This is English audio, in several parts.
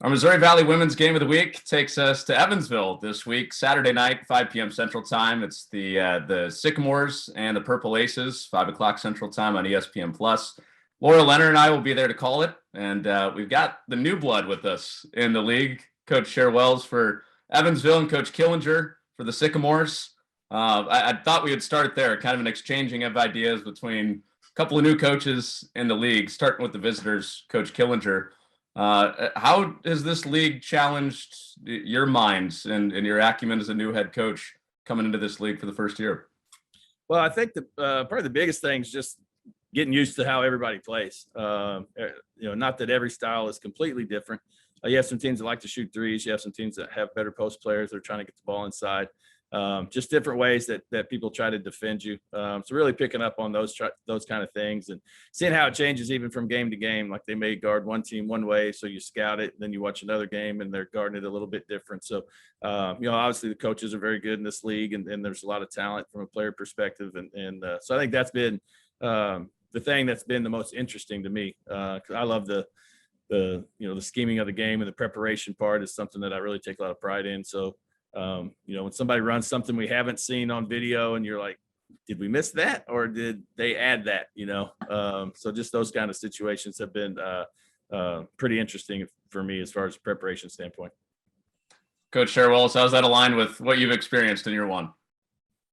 Our Missouri Valley Women's Game of the Week takes us to Evansville this week, Saturday night, 5 p.m. Central Time. It's the Sycamores and the Purple Aces, 5 o'clock Central Time on ESPN+. Laura Leonard and I will be there to call it, and we've got the new blood with us in the league, Coach Scherr-Wells for Evansville and Coach Killinger for the Sycamores. I thought we would start there, kind of an exchanging of ideas between a couple of new coaches in the league, starting with the visitors, Coach Killinger. How has this league challenged your minds and your acumen as a new head coach coming into this league for the first year? Well, I think probably the biggest thing is just getting used to how everybody plays. Not that every style is completely different. You have some teams that like to shoot threes. You have some teams that have better post players that are trying to get the ball inside. Just different ways that people try to defend you. So really picking up on those kind of things and seeing how it changes even from game to game. Like they may guard one team one way, so you scout it, and then you watch another game and they're guarding it a little bit different. So, obviously the coaches are very good in this league, and there's a lot of talent from a player perspective. And so I think that's been the thing that's been the most interesting to me, because I love the scheming of the game, and the preparation part is something that I really take a lot of pride in. So, when somebody runs something we haven't seen on video and you're like, did we miss that or did they add that? So just those kind of situations have been pretty interesting for me as far as preparation standpoint. Coach Scherr-Wells, how's that aligned with what you've experienced in year one?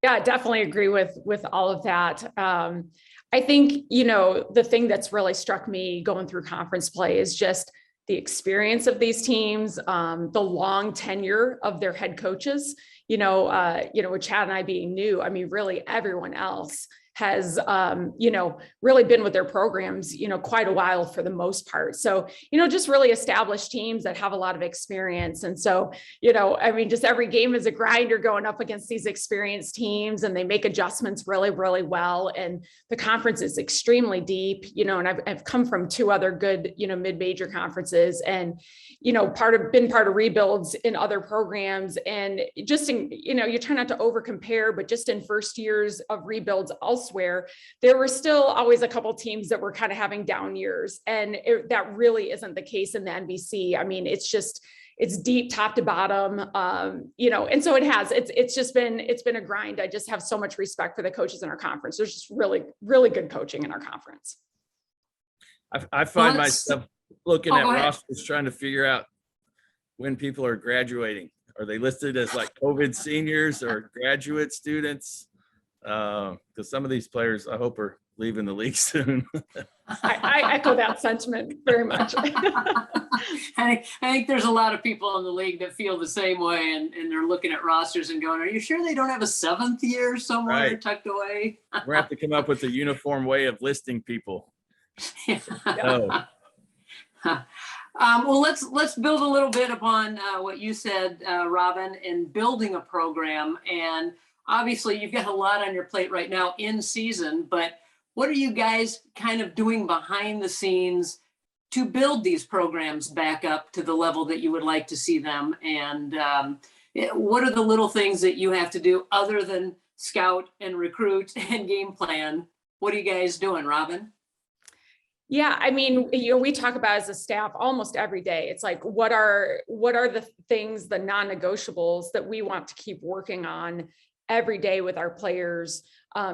Yeah, definitely agree with all of that. I think, the thing that's really struck me going through conference play is just the experience of these teams, the long tenure of their head coaches, with Chad and I being new, I mean, really everyone else has, really been with their programs, quite a while for the most part. So, just really established teams that have a lot of experience. And so, just every game is a grinder going up against these experienced teams, and they make adjustments really, really well. And the conference is extremely deep, and I've come from two other good, mid-major conferences, and, been part of rebuilds in other programs. And just you try not to over compare, but just in first years of rebuilds elsewhere, there were still always a couple teams that were kind of having down years. And that really isn't the case in the NBC. I mean, it's deep top to bottom, and so it's been a grind. I just have so much respect for the coaches in our conference. There's just really, really good coaching in our conference. I find myself looking at rosters trying to figure out when people are graduating. Are they listed as like COVID seniors or graduate students? Because some of these players, I hope, are leaving the league soon. I echo that sentiment very much. I think there's a lot of people in the league that feel the same way, and they're looking at rosters and going, are you sure they don't have a seventh year somewhere tucked away? We're going to have to come up with a uniform way of listing people. Well, let's build a little bit upon what you said, Robyn, in building a program. And obviously you've got a lot on your plate right now in season, but what are you guys kind of doing behind the scenes to build these programs back up to the level that you would like to see them? And what are the little things that you have to do other than scout and recruit and game plan? What are you guys doing, Robyn? Yeah, I mean, we talk about as a staff almost every day. It's like, what are the things, the non-negotiables that we want to keep working on every day with our players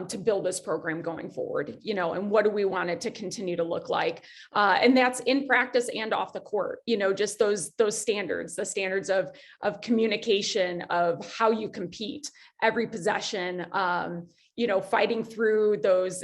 to build this program going forward, and what do we want it to continue to look like? And that's in practice and off the court, just those standards, the standards of communication, of how you compete every possession, fighting through those,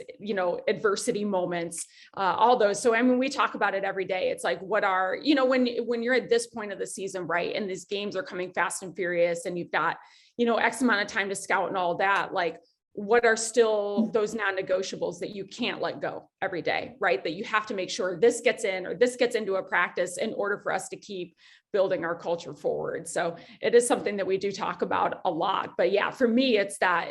adversity moments, all those. So, I mean, we talk about it every day. It's like, what are, when you're at this point of the season, right, and these games are coming fast and furious, and you've got, X amount of time to scout and all that, like, what are still those non-negotiables that you can't let go every day, right? That you have to make sure this gets in or this gets into a practice in order for us to keep building our culture forward. So it is something that we do talk about a lot. But yeah, for me, it's that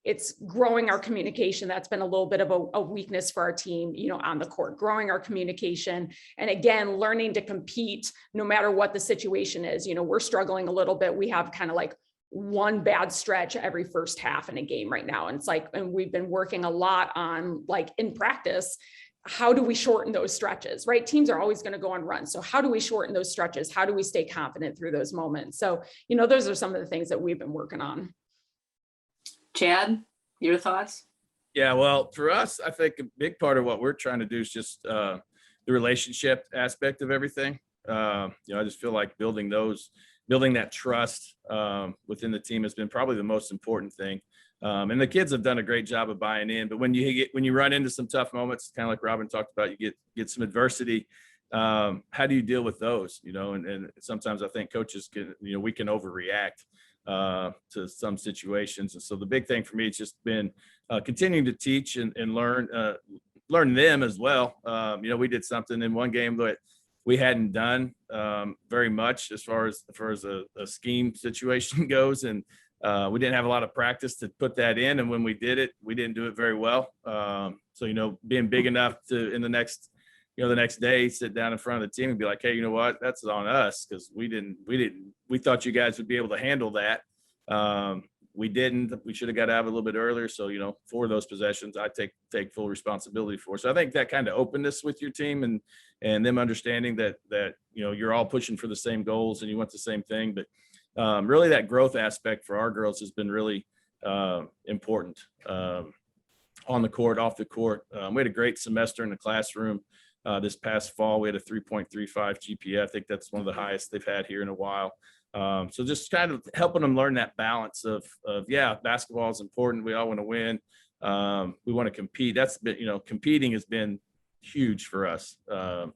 it's growing our communication. That's been a little bit of a weakness for our team, on the court, growing our communication. And again, learning to compete no matter what the situation is. We're struggling a little bit. We have kind of like one bad stretch every first half in a game right now. And it's like, and we've been working a lot on, like, in practice, how do we shorten those stretches, right? Teams are always going to go on runs. So how do we shorten those stretches? How do we stay confident through those moments? So, those are some of the things that we've been working on. Chad, your thoughts? Yeah, well, for us, I think a big part of what we're trying to do is just the relationship aspect of everything. I just feel like building that trust within the team has been probably the most important thing. And the kids have done a great job of buying in. But when you run into some tough moments, kind of like Robyn talked about, you get some adversity. How do you deal with those? And sometimes I think coaches can, we can overreact to some situations. And so the big thing for me has just been continuing to teach and learn them as well. We did something in one game that we hadn't done very much as far as a scheme situation goes. And we didn't have a lot of practice to put that in. And when we did it, we didn't do it very well. So, being big enough to in the next day, sit down in front of the team and be like, hey, you know what, that's on us. Cause we thought you guys would be able to handle that. We didn't. We should have got out of it a little bit earlier. So, for those possessions, I take full responsibility for. So I think that kind of openness with your team and them understanding that you're all pushing for the same goals and you want the same thing. But really that growth aspect for our girls has been really important on the court, off the court. We had a great semester in the classroom this past fall. We had a 3.35 GPA. I think that's one of the highest they've had here in a while. So just kind of helping them learn that balance of basketball is important. We all want to win. We want to compete. That's been, competing has been huge for us.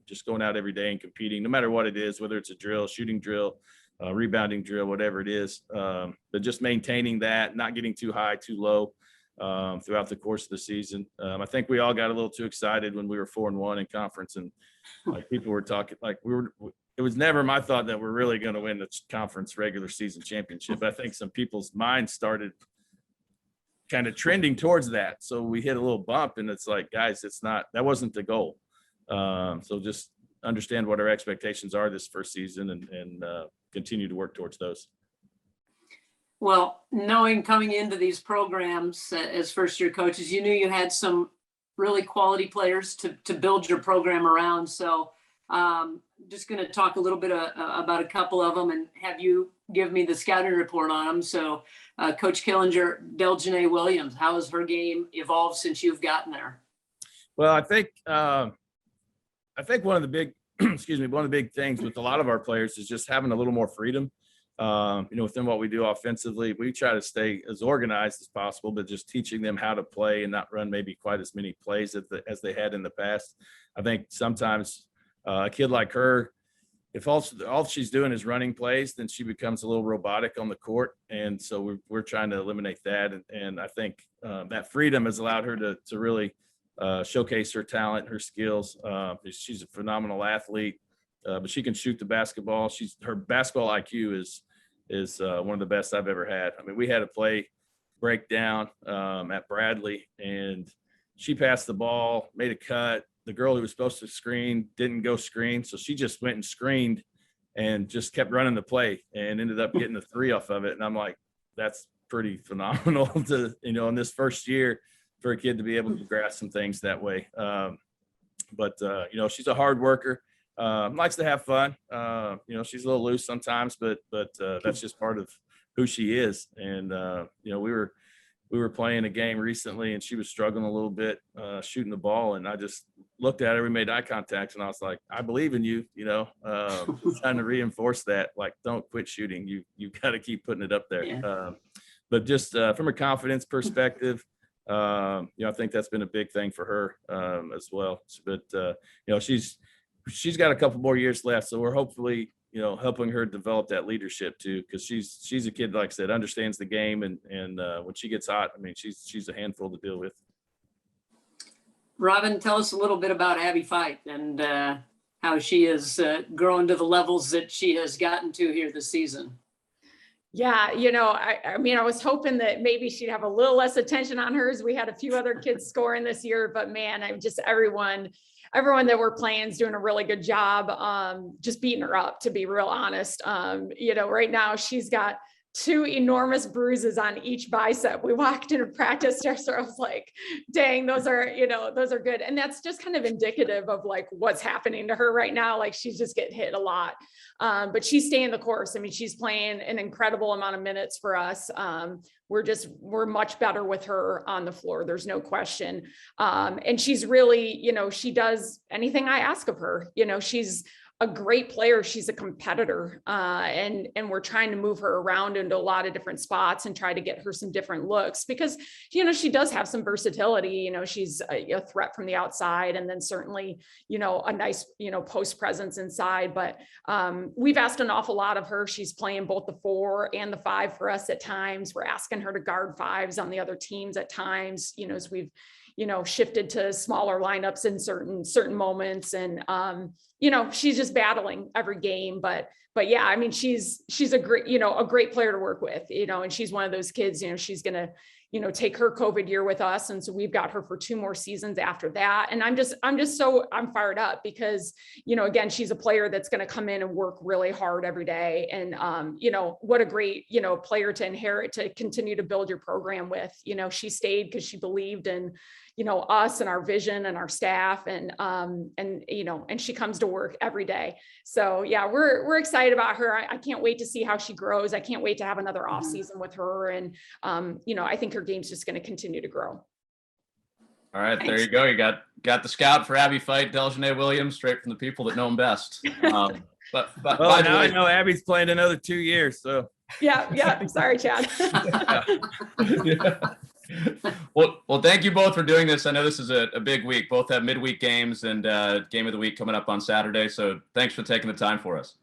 Just going out every day and competing, no matter what it is, whether it's a drill, shooting drill, rebounding drill, whatever it is. But just maintaining that, not getting too high, too low throughout the course of the season. I think we all got a little too excited when we were 4-1 in conference, and like people were talking like it was never my thought that we're really going to win the conference regular season championship. I think some people's minds started kind of trending towards that. So we hit a little bump and it's like, guys, that wasn't the goal. So just understand what our expectations are this first season and continue to work towards those. Well, knowing coming into these programs as first year coaches, you knew you had some really quality players to build your program around. So just going to talk a little bit about a couple of them and have you give me the scouting report on them. So Coach Killinger, Deljanae Williams, how has her game evolved since you've gotten there? Well, I think one of the big, one of the big things with a lot of our players is just having a little more freedom. Within what we do offensively, we try to stay as organized as possible, but just teaching them how to play and not run maybe quite as many plays as they had in the past. I think sometimes a kid like her, if all she's doing is running plays, then she becomes a little robotic on the court. And so we're trying to eliminate that. And I think that freedom has allowed her to really showcase her talent, her skills. She's a phenomenal athlete, but she can shoot the basketball. Her basketball IQ is one of the best I've ever had. I mean, we had a play breakdown at Bradley, and she passed the ball, made a cut. The girl who was supposed to screen didn't go screen, so she just went and screened and just kept running the play and ended up getting the three off of it. And I'm like, that's pretty phenomenal to, in this first year for a kid to be able to grasp some things that way. But she's a hard worker, likes to have fun. She's a little loose sometimes, but that's just part of who she is. And, we were playing a game recently and she was struggling a little bit shooting the ball. And I just looked at her, we made eye contact, and I was like, I believe in you, trying to reinforce that, like, don't quit shooting. You got to keep putting it up there. Yeah. But just from a confidence perspective, I think that's been a big thing for her as well. But, she's got a couple more years left. So we're hopefully, helping her develop that leadership too, because she's a kid, like I said, understands the game, and when she gets hot, I mean, she's a handful to deal with. Robyn, tell us a little bit about Abby Fight and how she is growing to the levels that she has gotten to here this season. Yeah, I was hoping that maybe she'd have a little less attention on hers. We had a few other kids scoring this year, but man, I'm just everyone that we're playing is doing a really good job just beating her up, to be real honest. Right now she's got 2 enormous bruises on each bicep. We walked into practice, so I was like, dang, those are good. And that's just kind of indicative of like what's happening to her right now. Like she's just getting hit a lot. But she's staying the course. I mean, she's playing an incredible amount of minutes for us. We're much better with her on the floor. There's no question. And she's really, she does anything I ask of her. She's a great player. She's a competitor. And we're trying to move her around into a lot of different spots and try to get her some different looks because, she does have some versatility. She's a threat from the outside and then certainly, a nice, post presence inside. But we've asked an awful lot of her. She's playing both the 4 and the 5 for us at times. We're asking her to guard 5s on the other teams at times, as we've shifted to smaller lineups in certain moments. And, she's just battling every game, but yeah, I mean, she's a great, a great player to work with, and she's one of those kids, she's going to, take her COVID year with us. And so we've got her for 2 more seasons after that. And I'm fired up because, again, she's a player that's going to come in and work really hard every day. And, what a great, player to inherit, to continue to build your program with. She stayed because she believed in, us and our vision and our staff and she comes to work every day. So yeah, we're excited about her. I can't wait to see how she grows. I can't wait to have another off season with her. And, I think her game's just going to continue to grow. All right, there you go. You got the scout for Abby Fight, Deljanae Williams, straight from the people that know him best. But well, now I know Abby's playing another 2 years. So yeah. Sorry, Chad. Yeah. Well, thank you both for doing this. I know this is a big week. Both have midweek games and game of the week coming up on Saturday. So thanks for taking the time for us.